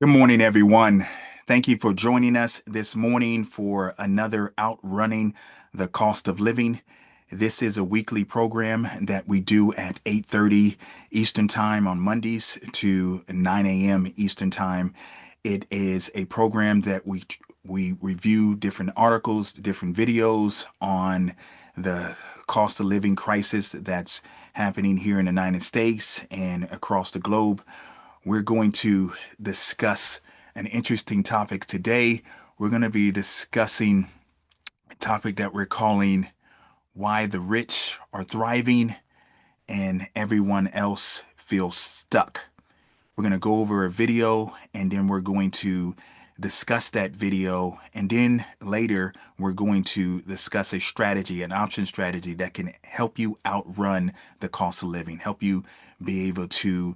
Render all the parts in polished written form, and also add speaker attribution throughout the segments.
Speaker 1: Good morning, everyone. Thank you for joining us this morning for another Outrunning the Cost of Living. This is a weekly program that we do at 8:30 Eastern Time on Mondays to 9 a.m. Eastern Time. It is a program that we review different articles, different videos on the cost of living crisis that's happening here in the United States and across the globe. We're going to discuss an interesting topic today. We're going to be discussing a topic that we're calling Why the Rich Are Thriving and Everyone Else Feels Stuck. We're going to go over a video and then we're going to discuss that video. And then later, we're going to discuss a strategy, an option strategy that can help you outrun the cost of living, help you be able to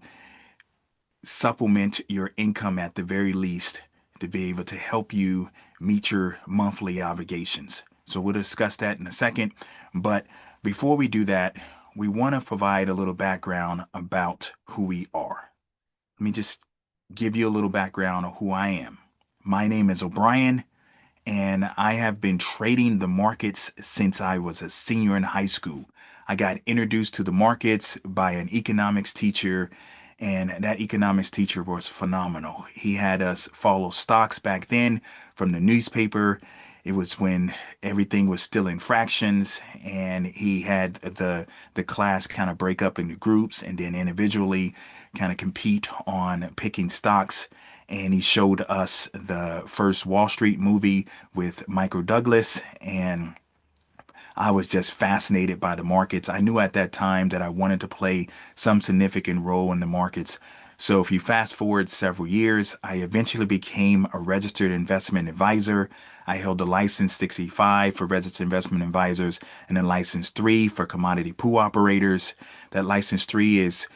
Speaker 1: supplement your income at the very least to be able to help you meet your monthly obligations. So we'll discuss that in a second. But before we do that, we want to provide a little background about who we are. Let me just give you a little background of who I am. My name is O'Brien, and I have been trading the markets since I was a senior in high school. I got introduced to the markets by an economics teacher, and that economics teacher was phenomenal. He had us follow stocks back then from the newspaper. It was when everything was still in fractions, and he had the class kind of break up into groups and then individually kind of compete on picking stocks. And he showed us the first Wall Street movie with Michael Douglas, and I was just fascinated by the markets. I knew at that time that I wanted to play some significant role in the markets. So if you fast forward several years, I eventually became a registered investment advisor. I held a license 65 for registered investment advisors and then license 3 for commodity pool operators. That license 3 is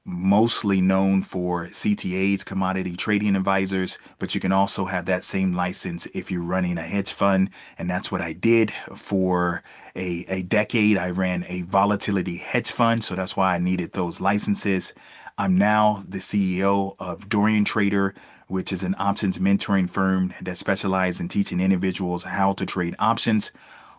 Speaker 1: mostly known for CTAs, commodity trading advisors, but you can also have that same license if you're running a hedge fund. And that's what I did for a decade. I ran a volatility hedge fund, so that's why I needed those licenses. I'm now the CEO of Dorian Trader, which is an options mentoring firm that specializes in teaching individuals how to trade options.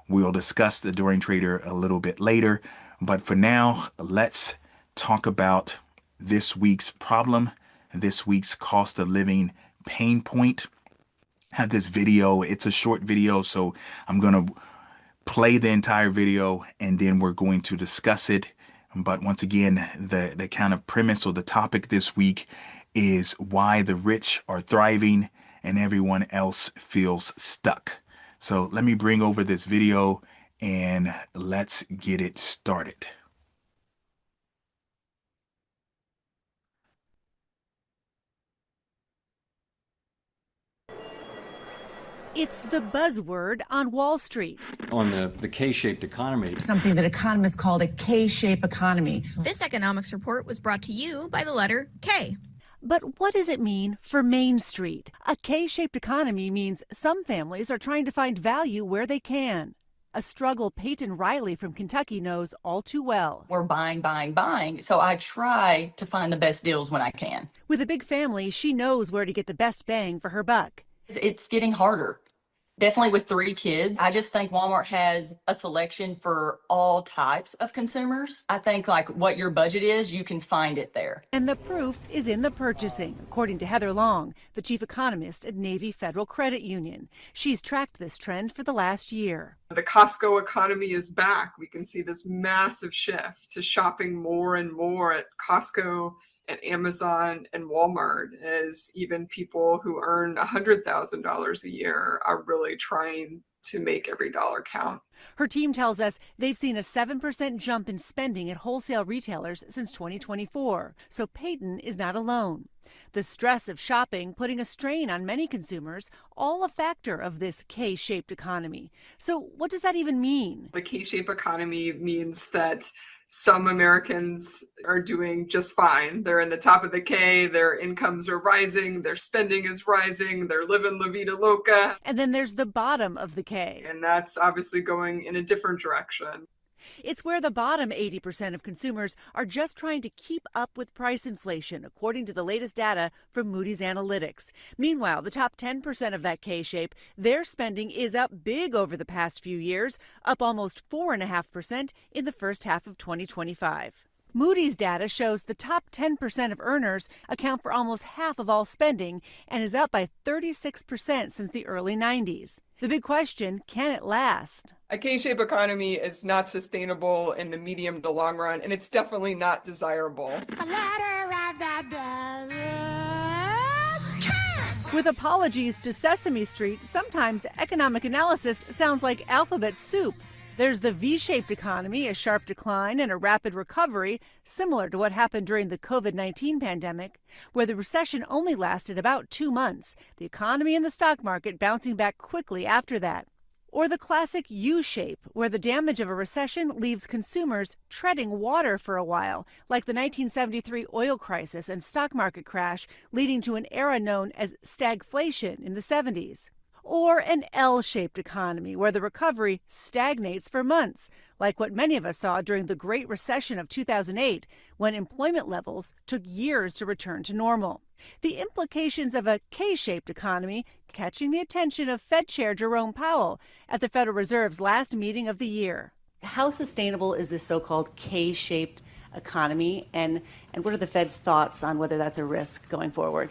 Speaker 1: We'll discuss the Dorian Trader a little bit later, but for now, let's talk about this week's problem, this week's cost of living pain point. I have this video. It's a short video, so I'm going to play the entire video and then we're going to discuss it. But once again, the kind of premise or the topic this week is why the rich are thriving and everyone else feels stuck. So let me bring over this video and let's get it started.
Speaker 2: It's the buzzword on Wall Street.
Speaker 3: On the K-shaped economy.
Speaker 4: Something that economists call a K-shaped economy.
Speaker 5: This economics report was brought to you by the letter K.
Speaker 2: But what does it mean for Main Street? A K-shaped economy means some families are trying to find value where they can. A struggle Peyton Riley from Kentucky knows all too well.
Speaker 6: We're buying, buying, buying. So I try to find the best deals when I can.
Speaker 2: With a big family, she knows where to get the best bang for her buck.
Speaker 6: It's getting harder. Definitely with 3 kids. I just think Walmart has a selection for all types of consumers. I think like what your budget is, you can find it there.
Speaker 2: And the proof is in the purchasing, according to Heather Long, the chief economist at Navy Federal Credit Union. She's tracked this trend for the last year.
Speaker 7: The Costco economy is back. We can see this massive shift to shopping more and more at Costco and Amazon and Walmart, as even people who earn $100,000 a year are really trying to make every dollar count.
Speaker 2: Her team tells us they've seen a 7% jump in spending at wholesale retailers since 2024. So Peyton is not alone. The stress of shopping putting a strain on many consumers, all a factor of this K-shaped economy. So what does that even mean?
Speaker 7: The K-shaped economy means that some Americans are doing just fine. They're in the top of the K, their incomes are rising, their spending is rising, they're living La Vida Loca.
Speaker 2: And then there's the bottom of the K.
Speaker 7: And that's obviously going in a different direction.
Speaker 2: It's where the bottom 80% of consumers are just trying to keep up with price inflation, according to the latest data from Moody's Analytics. Meanwhile, the top 10% of that K-shape, their spending is up big over the past few years, up almost 4.5% in the first half of 2025. Moody's data shows the top 10% of earners account for almost half of all spending and is up by 36% since the early 90s. The big question, can it last?
Speaker 7: A K-shaped economy is not sustainable in the medium to long run, and it's definitely not desirable.
Speaker 2: With apologies to Sesame Street, sometimes economic analysis sounds like alphabet soup. There's the V-shaped economy, a sharp decline and a rapid recovery, similar to what happened during the COVID-19 pandemic, where the recession only lasted about 2 months, the economy and the stock market bouncing back quickly after that. Or the classic U-shape, where the damage of a recession leaves consumers treading water for a while, like the 1973 oil crisis and stock market crash, leading to an era known as stagflation in the 70s. Or an L-shaped economy, where the recovery stagnates for months, like what many of us saw during the Great Recession of 2008, when employment levels took years to return to normal. The implications of a K-shaped economy catching the attention of Fed Chair Jerome Powell at the Federal Reserve's last meeting of the year.
Speaker 8: How sustainable is this so-called K-shaped economy, and what are the Fed's thoughts on whether that's a risk going forward?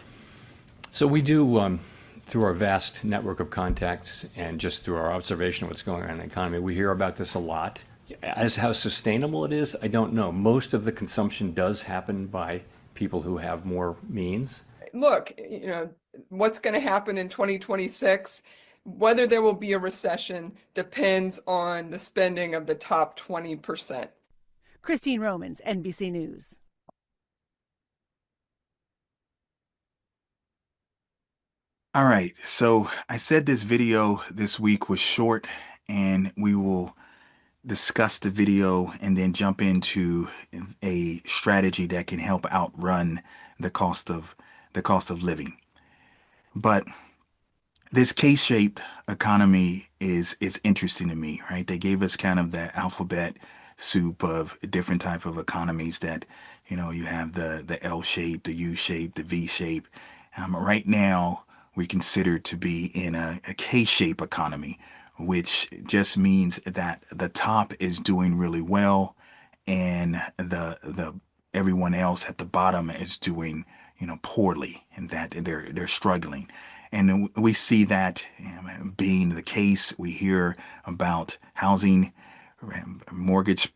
Speaker 3: So we do, through our vast network of contacts and just through our observation of what's going on in the economy, we hear about this a lot. As how sustainable it is, I don't know. Most of the consumption does happen by people who have more means.
Speaker 7: Look, what's going to happen in 2026, whether there will be a recession depends on the spending of the top 20%.
Speaker 2: Christine Romans, NBC News.
Speaker 1: All right, so I said this video this week was short, and we will discuss the video and then jump into a strategy that can help outrun the cost of living. But this K-shaped economy is interesting to me, right? They gave us kind of the alphabet soup of different type of economies that, you have the L shape, the U shape, the V shape. Right now, we consider to be in a K-shaped economy, which just means that the top is doing really well and the everyone else at the bottom is doing poorly, and that they're struggling. And we see that being the case. We hear about housing, mortgage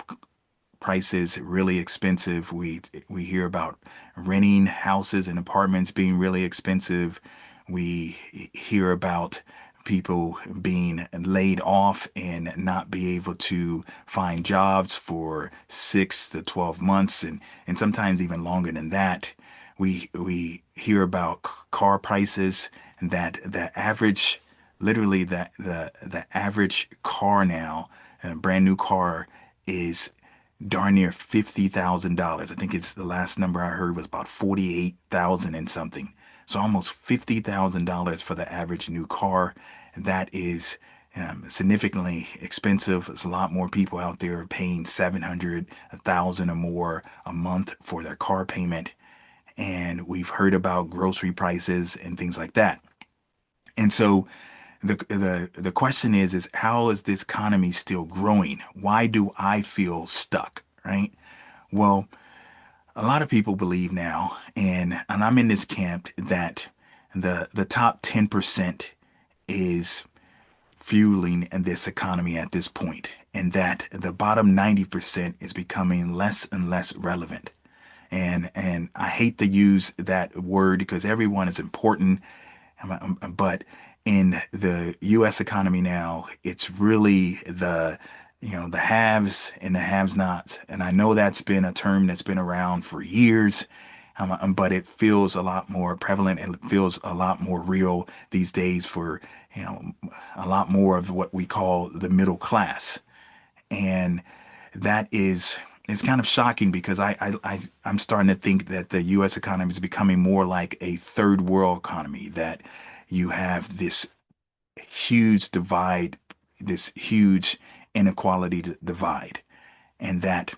Speaker 1: prices really expensive. We hear about renting houses and apartments being really expensive. We hear about people being laid off and not be able to find jobs for 6 to 12 months and sometimes even longer than that. We hear about car prices, and that the average, literally the average car now, a brand new car, is darn near $50,000. I think it's the last number I heard was about 48,000 and something. So almost $50,000 for the average new car. That is significantly expensive. There's a lot more people out there paying $700, $1,000 or more a month for their car payment. And we've heard about grocery prices and things like that. And so the question is how is this economy still growing? Why do I feel stuck, right? Well, a lot of people believe now, and I'm in this camp, that the top 10% is fueling this economy at this point, and that the bottom 90% is becoming less and less relevant. And I hate to use that word because everyone is important, but in the U.S. economy now, it's really the haves and the have-nots. And I know that's been a term that's been around for years, but it feels a lot more prevalent and it feels a lot more real these days for, a lot more of what we call the middle class. And that is, it's kind of shocking because I'm starting to think that the U.S. economy is becoming more like a third world economy, that you have this huge divide, this huge inequality divide. and that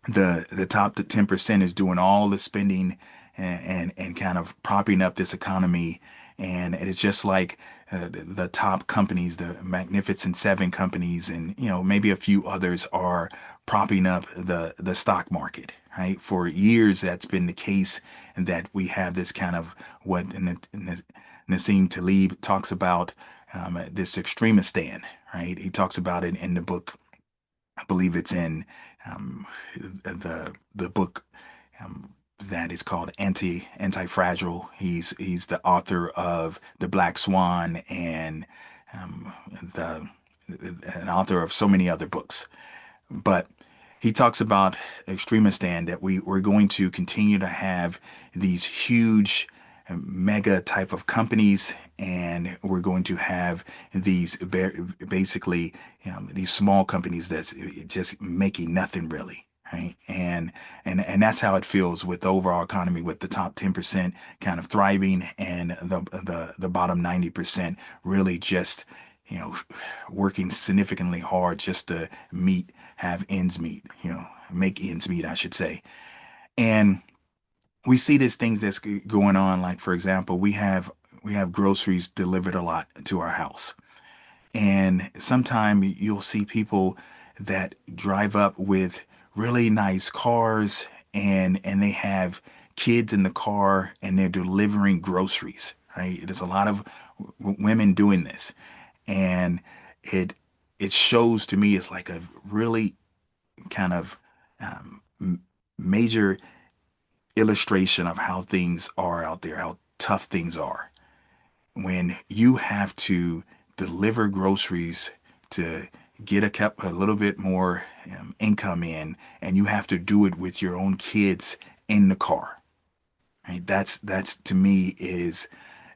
Speaker 1: the top 10% is doing all the spending and kind of propping up this economy. And it's just like the top companies, the Magnificent Seven companies, and maybe a few others are propping up the stock market. Right, for years that's been the case, and that we have this kind of what Nassim Taleb talks about, this extremist stand. Right, he talks about it in the book. I believe it's in the book that is called Anti-Fragile. He's the author of The Black Swan, and the an author of so many other books. But he talks about extremistan, that we're going to continue to have these huge mega type of companies, and we're going to have these basically these small companies that's just making nothing really. Right. And that's how it feels with the overall economy, with the top 10% kind of thriving, and the bottom 90% really just working significantly hard just to have ends meet, make ends meet, I should say. And we see these things that's going on. Like, for example, we have groceries delivered a lot to our house. And sometime you'll see people that drive up with really nice cars, and they have kids in the car, and they're delivering groceries, right? There's a lot of women doing this. And it it shows to me, it's like a really kind of major illustration of how things are out there, how tough things are. When you have to deliver groceries to get a little bit more income in, and you have to do it with your own kids in the car. Right? That's to me is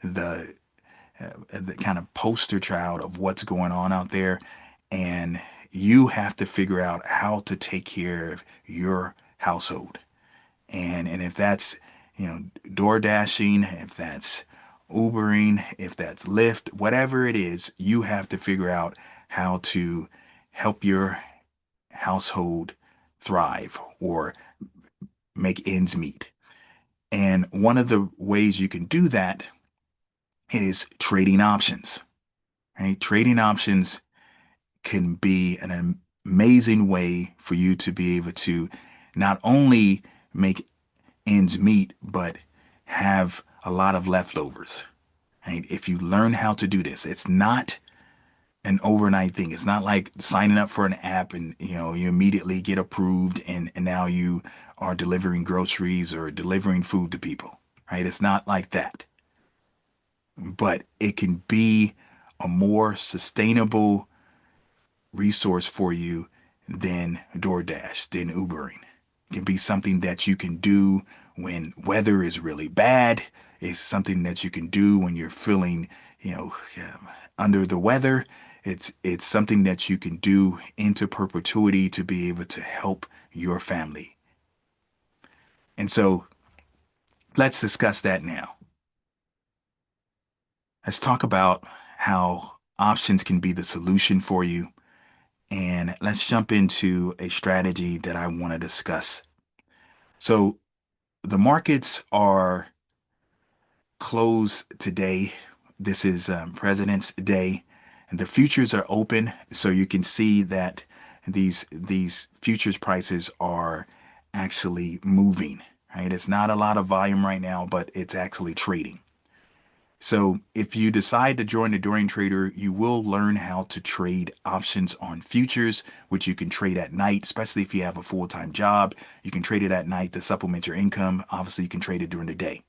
Speaker 1: the the kind of poster child of what's going on out there. And you have to figure out how to take care of your household. And if that's, door dashing, if that's Ubering, if that's Lyft, whatever it is, you have to figure out how to help your household thrive or make ends meet. And one of the ways you can do that is trading options. Right? Trading options can be an amazing way for you to be able to not only make ends meet, but have a lot of leftovers. Right? If you learn how to do this, it's not an overnight thing. It's not like signing up for an app and you immediately get approved, and now you are delivering groceries or delivering food to people. Right? It's not like that. But it can be a more sustainable resource for you than DoorDash, than Ubering. It can be something that you can do when weather is really bad. It's something that you can do when you're feeling, under the weather. It's something that you can do into perpetuity to be able to help your family. And so let's discuss that now. Let's talk about how options can be the solution for you. And let's jump into a strategy that I want to discuss. So the markets are closed today. This is President's Day, and the futures are open. So you can see that these futures prices are actually moving. Right? It's not a lot of volume right now, but it's actually trading. So if you decide to join the Dorian Trader, you will learn how to trade options on futures, which you can trade at night, especially if you have a full-time job. You can trade it at night to supplement your income. Obviously, you can trade it during the day.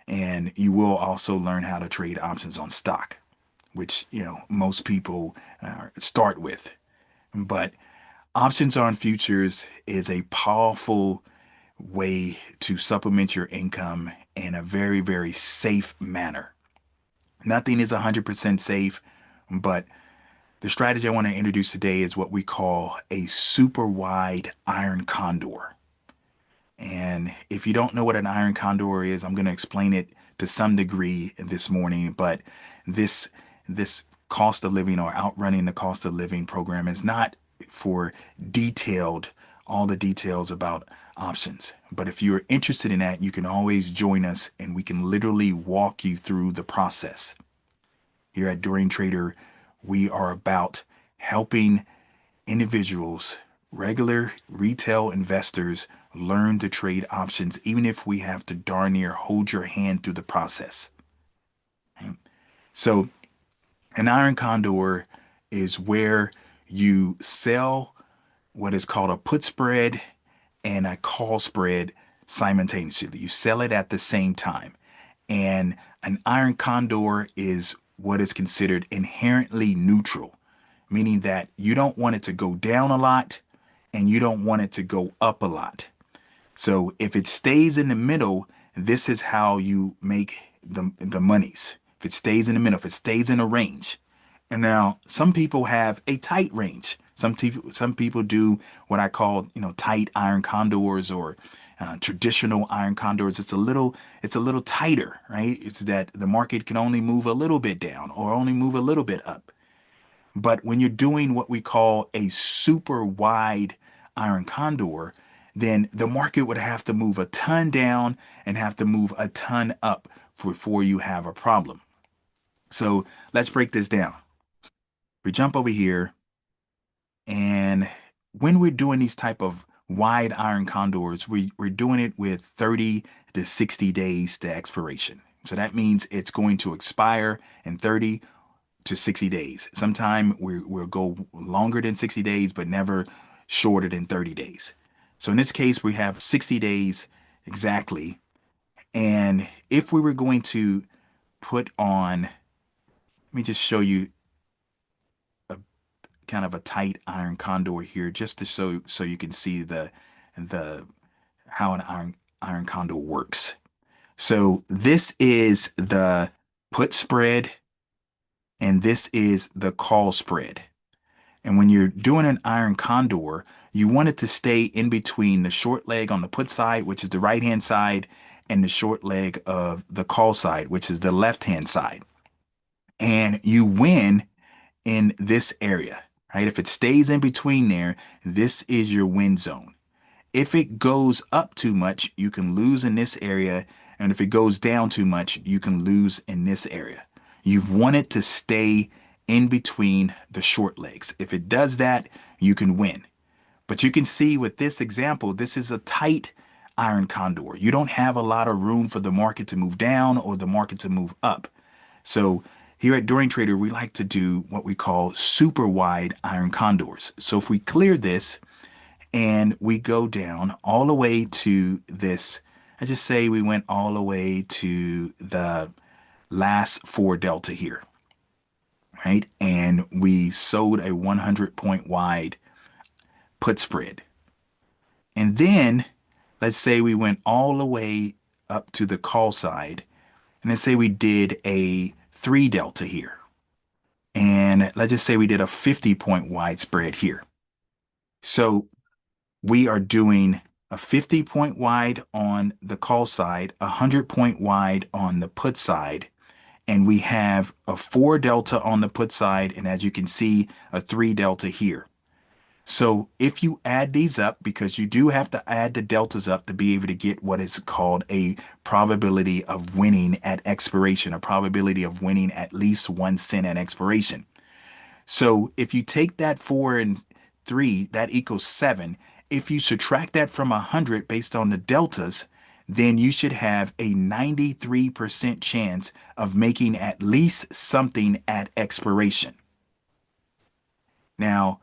Speaker 1: And you will also learn how to trade options on stock, which, most people start with. But options on futures is a powerful way to supplement your income in a very, very safe manner. Nothing is 100% safe, but the strategy I want to introduce today is what we call a super wide iron condor. And if you don't know what an iron condor is, I'm going to explain it to some degree this morning. But this cost of living, or outrunning the cost of living program, is not for detailed, all the details about options. But if you're interested in that, you can always join us and we can literally walk you through the process. Here at Dorian Trader, we are about helping individuals, regular retail investors, learn to trade options, even if we have to darn near hold your hand through the process. So, an iron condor is where you sell what is called a put spread and a call spread simultaneously. You sell it at the same time. And an iron condor is what is considered inherently neutral, meaning that you don't want it to go down a lot and you don't want it to go up a lot. So if it stays in the middle, this is how you make the monies. If it stays in the middle, if it stays in a range. And now some people have a tight range. Some people do what I call, tight iron condors or traditional iron condors. It's a little tighter, right? It's that the market can only move a little bit down or only move a little bit up. But when you're doing what we call a super wide iron condor, then the market would have to move a ton down and have to move a ton up before you have a problem. So let's break this down. We jump over here, and when we're doing these type of wide iron condors, we're doing it with 30 to 60 days to expiration. So that means it's going to expire in 30 to 60 days. Sometime we'll go longer than 60 days, but never shorter than 30 days. So in this case, we have 60 days exactly. And if we were going to put on, let me just show you a kind of a tight iron condor here, just to show so you can see the how an iron condor works. So this is the put spread and this is the call spread. And when you're doing an iron condor, you want it to stay in between the short leg on the put side, which is the right hand side, and the short leg of the call side, which is the left hand side. And you win in this area, right? If it stays in between there, this is your win zone. If it goes up too much, you can lose in this area. And if it goes down too much, you can lose in this area. You've wanted to stay in between the short legs. If it does that, you can win. But you can see with this example, this is a tight iron condor. You don't have a lot of room for the market to move down or the market to move up. So here at Dorian Trader, we like to do what we call super wide iron condors. So if we clear this and we go down all the way to this, I just say we went all the way to the last 4 delta here, right? And we sold a 100-point wide put spread. And then let's say we went all the way up to the call side. And let's say we did a 3 delta here. And let's just say we did a 50-point wide spread here. So we are doing a 50-point wide on the call side, a 100-point wide on the put side, and we have a 4 delta on the put side, and as you can see, a 3 delta here. So if you add these up, because you do have to add the deltas up to be able to get what is called a probability of winning at expiration, a probability of winning at least 1 cent at expiration. So if you take that 4 and 3, that equals 7. If you subtract that from 100 based on the deltas, then you should have a 93% chance of making at least something at expiration. Now,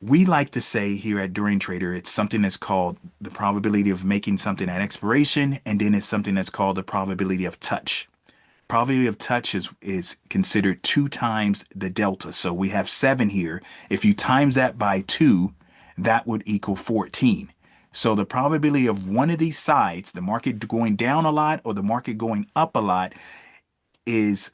Speaker 1: we like to say here at Dorian Trader, it's something that's called the probability of making something at expiration, and then it's something that's called the probability of touch. Probability of touch is considered 2 times the delta. So we have 7 here. If you times that by 2, that would equal 14. So the probability of one of these sides, the market going down a lot or the market going up a lot, is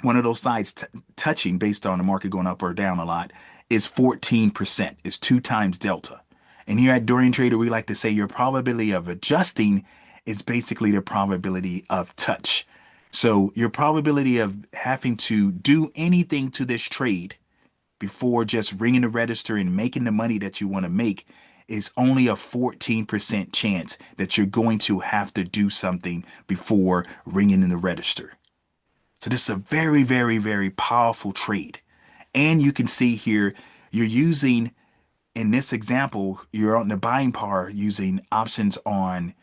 Speaker 1: one of those sides touching based on the market going up or down a lot, is 14%, is 2 times delta. And here at Dorian Trader, we like to say your probability of adjusting is basically the probability of touch. So your probability of having to do anything to this trade before just ringing the register and making the money that you want to make is only a 14% chance that you're going to have to do something before ringing in the register. So this is a very, very, very powerful trade. And you can see here, you're using, in this example, you're on the buying par using options on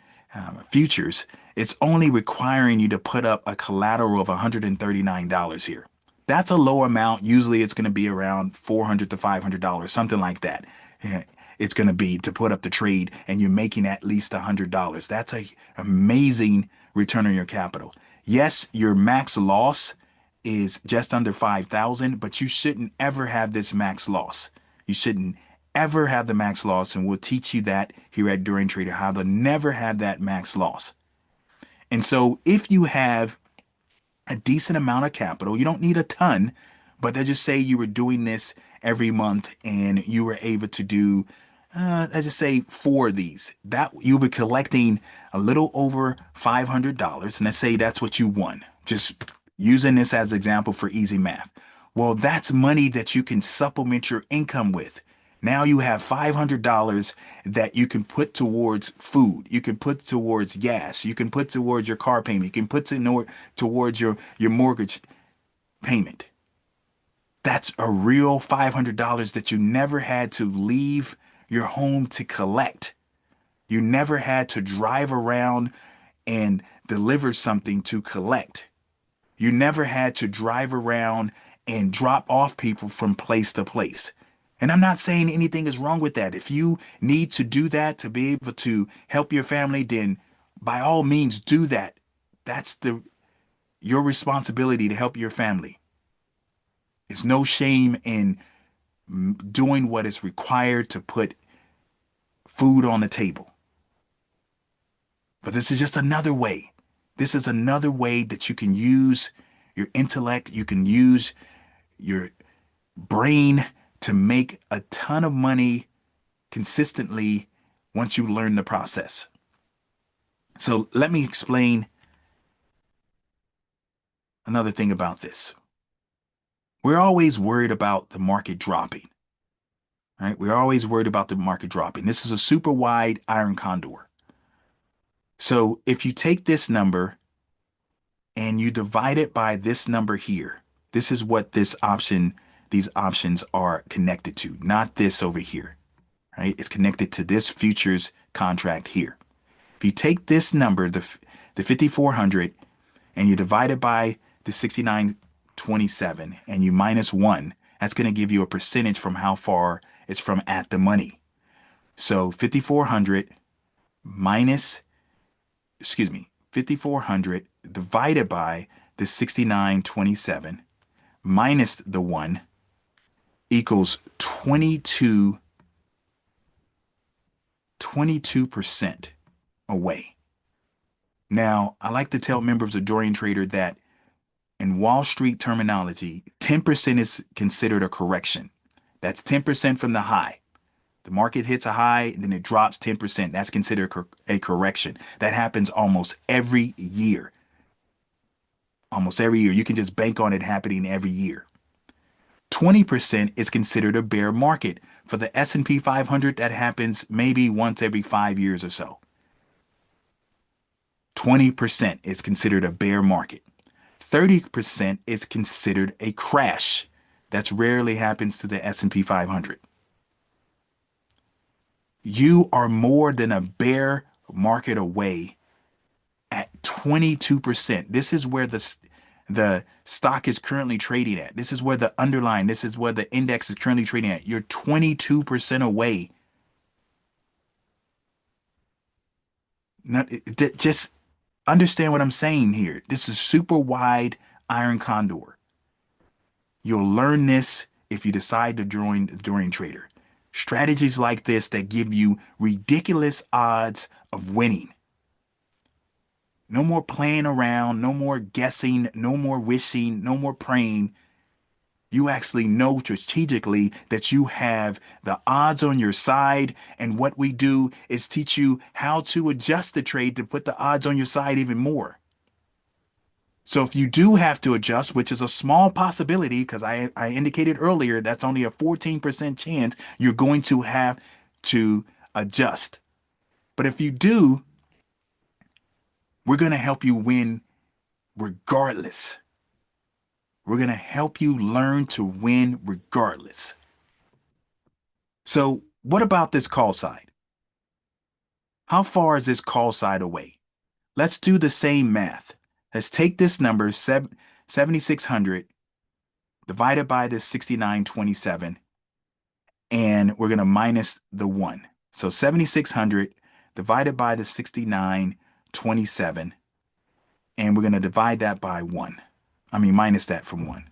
Speaker 1: futures. It's only requiring you to put up a collateral of $139 here. That's a low amount. Usually it's going to be around $400 to $500, something like that. It's going to be to put up the trade, and you're making at least $100. That's a amazing return on your capital. Yes, your max loss is just under 5,000, but you shouldn't ever have this max loss. You shouldn't ever have the max loss, and we'll teach you that here at Dorian Trader, how to never have that max loss. And so if you have a decent amount of capital, you don't need a ton, but let's just say you were doing this every month and you were able to do, let's just say 4 of these, that you'll be collecting a little over $500. And let's say that's what you won. Just using this as an example for easy math. Well, that's money that you can supplement your income with. Now you have $500 that you can put towards food. You can put towards gas. You can put towards your car payment. You can put towards your mortgage payment. That's a real $500 that you never had to leave your home to collect. You never had to drive around and deliver something to collect. You never had to drive around and drop off people from place to place. And I'm not saying anything is wrong with that. If you need to do that to be able to help your family, then by all means do that. That's your responsibility to help your family. There's no shame in doing what is required to put food on the table. But this is just another way. This is another way that you can use your intellect. You can use your brain to make a ton of money consistently once you learn the process. So let me explain another thing about this. We're always worried about the market dropping, right? We're always worried about the market dropping. This is a super wide iron condor. So if you take this number and you divide it by this number here, this is what these options are connected to, not this over here, right? It's connected to this futures contract here. If you take this number, the 5,400, and you divide it by the 69.27 and you minus 1, that's going to give you a percentage from how far it's from at the money. So 5,400 5,400 divided by the 69.27 minus the 1 equals 22% away. Now, I like to tell members of Dorian Trader that in Wall Street terminology, 10% is considered a correction. That's 10% from the high. The market hits a high, and then it drops 10%. That's considered a correction. That happens almost every year. Almost every year. You can just bank on it happening every year. 20% is considered a bear market. For the S&P 500, that happens maybe once every 5 years or so. 20% is considered a bear market. 30% is considered a crash. That rarely happens to the S&P 500. You are more than a bear market away at 22%. This is where the stock is currently trading at. This is where the underlying, this is where the index is currently trading at. You're 22% away. Just understand what I'm saying here. This is super wide iron condor. You'll learn this if you decide to join Dorian Trader. Strategies like this that give you ridiculous odds of winning. No more playing around, no more guessing, no more wishing, no more praying. You actually know strategically that you have the odds on your side. And what we do is teach you how to adjust the trade to put the odds on your side even more. So if you do have to adjust, which is a small possibility, because I indicated earlier that's only a 14% chance you're going to have to adjust. But if you do, we're going to help you win regardless. We're going to help you learn to win regardless. So what about this call side? How far is this call side away? Let's do the same math. Let's take this number, 7,600, divided by this 6927, and we're going to minus the 1. So 7,600 divided by the 6927, and we're going to divide that by 1. Minus that from 1.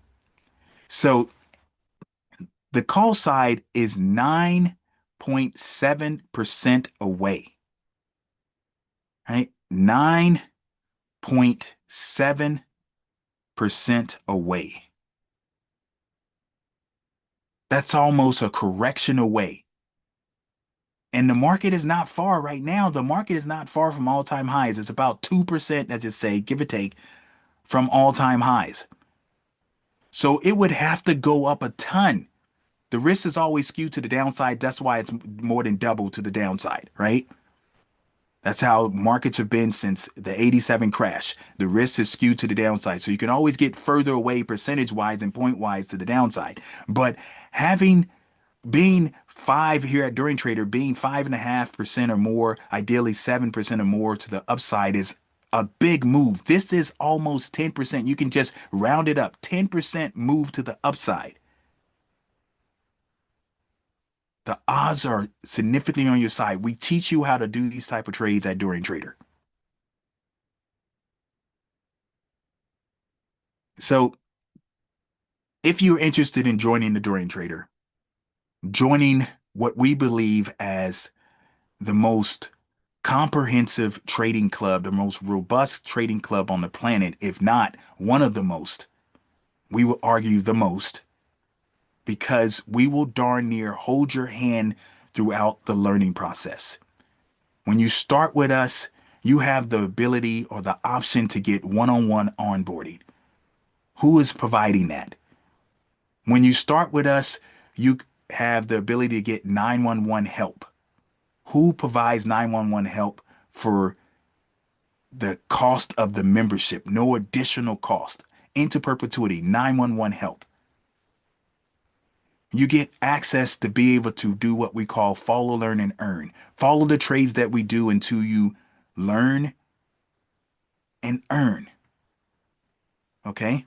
Speaker 1: So the call side is 9.7% away, right? 9.7% away. That's almost a correction away. And the market is not far right now. The market is not far from all-time highs. It's about 2%, let's just say, give or take, from all-time highs. So it would have to go up a ton. The risk is always skewed to the downside. That's why it's more than double to the downside, right? That's how markets have been since the 87 crash. The risk is skewed to the downside. So you can always get further away percentage-wise and point-wise to the downside. But being 5 here at Dorian Trader, being 5.5% or more, ideally 7% or more to the upside is a big move. This is almost 10%. You can just round it up. 10% move to the upside. The odds are significantly on your side. We teach you how to do these type of trades at Dorian Trader. So if you're interested in joining the Dorian Trader, joining what we believe as the most comprehensive trading club, the most robust trading club on the planet, if not one of the most, we will argue the most, because we will darn near hold your hand throughout the learning process. When you start with us, you have the ability or the option to get one-on-one onboarding. Who is providing that? When you start with us, you have the ability to get 911 help. Who provides 911 help for the cost of the membership? No additional cost. Into perpetuity, 911 help. You get access to be able to do what we call follow, learn, and earn. Follow the trades that we do until you learn and earn. Okay?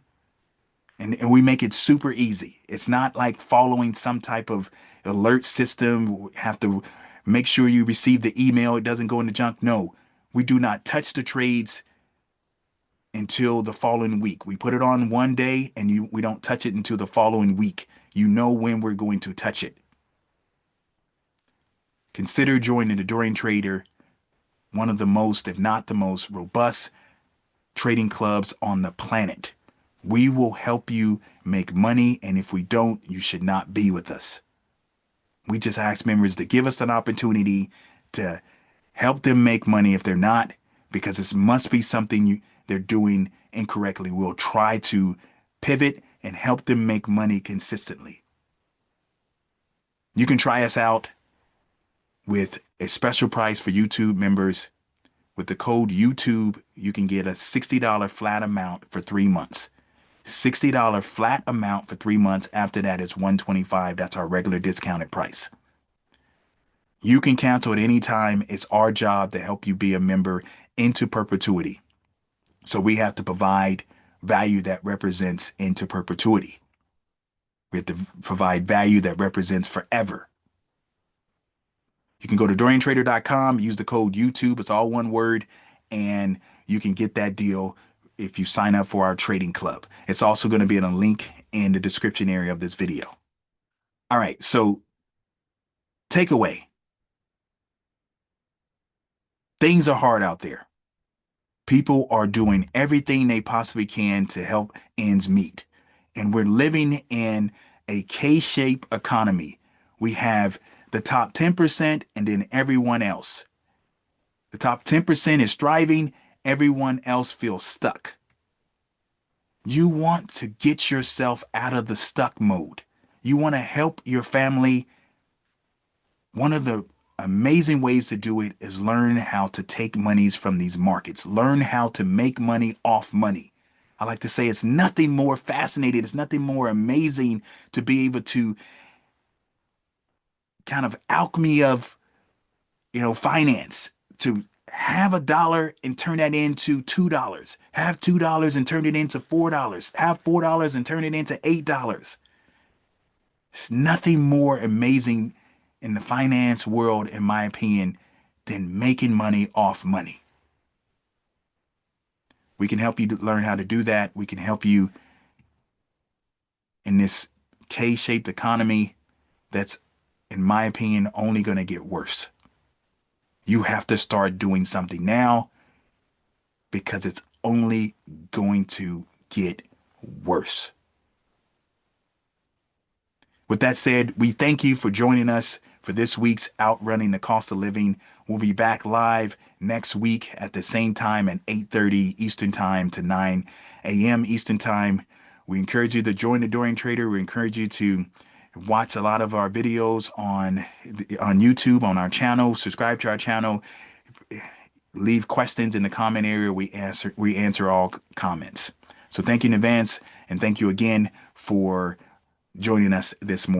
Speaker 1: And we make it super easy. It's not like following some type of alert system. We have to make sure you receive the email. It doesn't go in the junk. No, we do not touch the trades until the following week. We put it on one day and we don't touch it until the following week. You know when we're going to touch it. Consider joining the Dorian Trader, one of the most, if not the most, robust trading clubs on the planet. We will help you make money, and if we don't, you should not be with us. We just ask members to give us an opportunity to help them make money if they're not, because this must be something they're doing incorrectly. We'll try to pivot and help them make money consistently. You can try us out with a special price for YouTube members. With the code YouTube, you can get a $60 flat amount for 3 months. $60 flat amount for 3 months. After that, it's $125. That's our regular discounted price. You can cancel at any time. It's our job to help you be a member into perpetuity. So we have to provide value that represents into perpetuity. We have to provide value that represents forever. You can go to DorianTrader.com, use the code YouTube. It's all one word, and you can get that deal if you sign up for our trading club. It's also going to be in a link in the description area of this video. All right, so takeaway. Things are hard out there. People are doing everything they possibly can to help ends meet. And we're living in a K-shaped economy. We have the top 10% and then everyone else. The top 10% is thriving. Everyone else feels stuck. You want to get yourself out of the stuck mode. You want to help your family. One of the amazing ways to do it is learn how to take monies from these markets. Learn how to make money off money. I like to say it's nothing more fascinating. It's nothing more amazing to be able to kind of alchemy of, finance, to have $1 and turn that into $2. Have $2 and turn it into $4. Have $4 and turn it into $8. It's nothing more amazing in the finance world, in my opinion, than making money off money. We can help you learn how to do that. We can help you in this K-shaped economy that's, in my opinion, only going to get worse. You have to start doing something now because it's only going to get worse. With that said, we thank you for joining us for this week's Outrunning the Cost of Living. We'll be back live next week at the same time at 8:30 Eastern Time to 9 a.m. Eastern Time. We encourage you to join the Dorian Trader. We encourage you to watch a lot of our videos on YouTube, on our channel. Subscribe to our channel. Leave questions in the comment area. We answer all comments. So thank you in advance, and thank you again for joining us this morning.